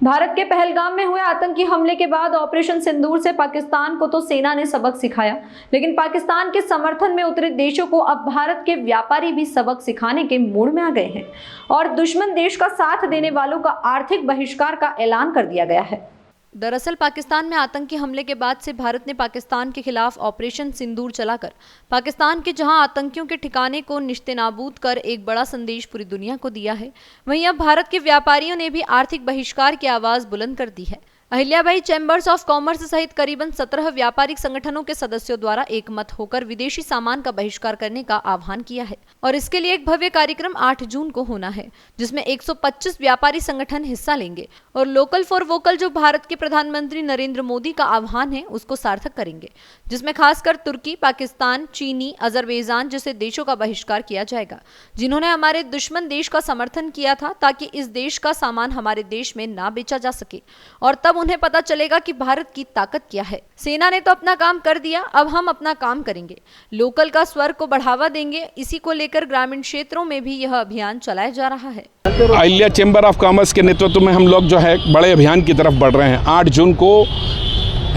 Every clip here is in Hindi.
भारत के पहलगाम में हुए आतंकी हमले के बाद ऑपरेशन सिंदूर से पाकिस्तान को तो सेना ने सबक सिखाया, लेकिन पाकिस्तान के समर्थन में उतरे देशों को अब भारत के व्यापारी भी सबक सिखाने के मूड में आ गए हैं और दुश्मन देश का साथ देने वालों का आर्थिक बहिष्कार का ऐलान कर दिया गया है। दरअसल पाकिस्तान में आतंकी हमले के बाद से भारत ने पाकिस्तान के खिलाफ ऑपरेशन सिंदूर चलाकर पाकिस्तान के जहां आतंकियों के ठिकाने को निस्तेनाबूद कर एक बड़ा संदेश पूरी दुनिया को दिया है, वहीं अब भारत के व्यापारियों ने भी आर्थिक बहिष्कार की आवाज बुलंद कर दी है। अहिल्याबाई चैम्बर्स ऑफ कॉमर्स सहित करीबन 17 व्यापारिक संगठनों के सदस्यों द्वारा एकमत होकर विदेशी सामान का बहिष्कार करने का आह्वान किया है और इसके लिए एक भव्य कार्यक्रम 8 जून को होना है, जिसमें 125 व्यापारी संगठन हिस्सा लेंगे और लोकल फॉर वोकल जो भारत के प्रधानमंत्री नरेंद्र मोदी का आह्वान है उसको सार्थक करेंगे, जिसमें खासकर तुर्की, पाकिस्तान, चीनी, अजरबैजान जैसे देशों का बहिष्कार किया जाएगा, जिन्होंने हमारे दुश्मन देश का समर्थन किया था ताकि इस देश का सामान हमारे देश में ना बेचा जा सके और तब उन्हें पता चलेगा कि भारत की ताकत क्या है। सेना ने तो अपना काम कर दिया, अब हम अपना काम करेंगे, लोकल का स्वर को बढ़ावा देंगे। इसी को लेकर ग्रामीण क्षेत्रों में भी यह अभियान चलाया जा रहा है। अहिल्या चैम्बर ऑफ कॉमर्स के नेतृत्व में हम लोग जो है बड़े अभियान की तरफ बढ़ रहे हैं। 8 जून को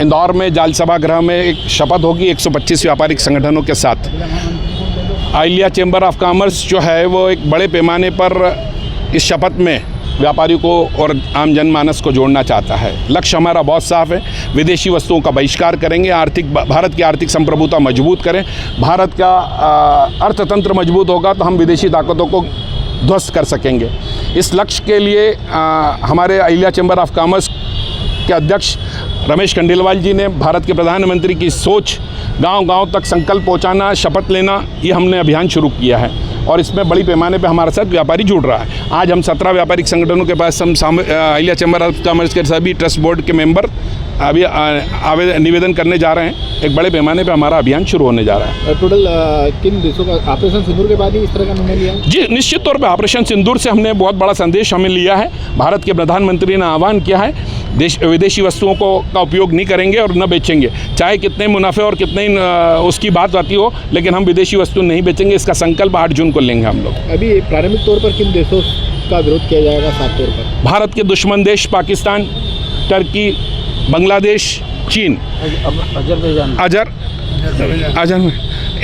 इंदौर में जाल सभागृह में एक शपथ होगी 125 व्यापारिक संगठनों के साथ। अहिल्या चैम्बर ऑफ कॉमर्स जो है वो एक बड़े पैमाने पर इस शपथ में व्यापारियों को और आम जनमानस को जोड़ना चाहता है। लक्ष्य हमारा बहुत साफ है, विदेशी वस्तुओं का बहिष्कार करेंगे, भारत की आर्थिक संप्रभुता मजबूत करें। भारत का अर्थतंत्र मजबूत होगा तो हम विदेशी ताकतों को ध्वस्त कर सकेंगे। इस लक्ष्य के लिए हमारे अहिल्या चैम्बर ऑफ कॉमर्स के अध्यक्ष रमेश खंडेलवाल जी ने भारत के प्रधानमंत्री की सोच गांव-गांव तक संकल्प पहुंचाना, शपथ लेना, ये हमने अभियान शुरू किया है और इसमें बड़ी पैमाने पे हमारे साथ व्यापारी जुड़ रहा है। आज हम 17 व्यापारिक संगठनों के पास हम अहिल्या चैम्बर ऑफ कॉमर्स के सभी ट्रस्ट बोर्ड के मेंबर अभी निवेदन करने जा रहे हैं। एक बड़े पैमाने पे हमारा अभियान शुरू होने जा रहा है। टोटल किन देशों का ऑपरेशन सिंदूर के बाद ही इस तरह का निर्णय लिया है? जी, निश्चित तौर पे ऑपरेशन सिंदूर से हमने बहुत बड़ा संदेश हमें लिया है। भारत के प्रधानमंत्री ने आह्वान किया है विदेशी वस्तुओं का उपयोग नहीं करेंगे और न बेचेंगे, चाहे कितने मुनाफे और कितने उसकी बात आती हो, लेकिन हम विदेशी वस्तु नहीं बेचेंगे। इसका संकल्प 8 जून को लेंगे हम लोग। अभी प्रारंभिक तौर पर किन देशों का विरोध किया जाएगा? साफ तौर पर भारत के दुश्मन देश पाकिस्तान, टर्की, बांग्लादेश, चीन, अजर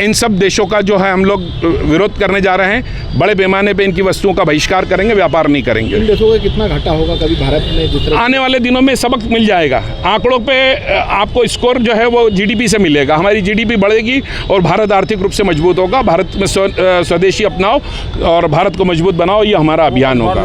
इन सब देशों का जो है हम लोग विरोध करने जा रहे हैं। बड़े पैमाने पे इनकी वस्तुओं का बहिष्कार करेंगे, व्यापार नहीं करेंगे। इन देशों का कितना घाटा होगा कभी भारत में? दूसरे आने वाले दिनों में सबक मिल जाएगा। आंकड़ों पे आपको स्कोर जो है वो जीडीपी से मिलेगा। हमारी जीडीपी बढ़ेगी और भारत आर्थिक रूप से मजबूत होगा। भारत में स्वदेशी अपनाओ और भारत को मजबूत बनाओ, ये हमारा अभियान होगा।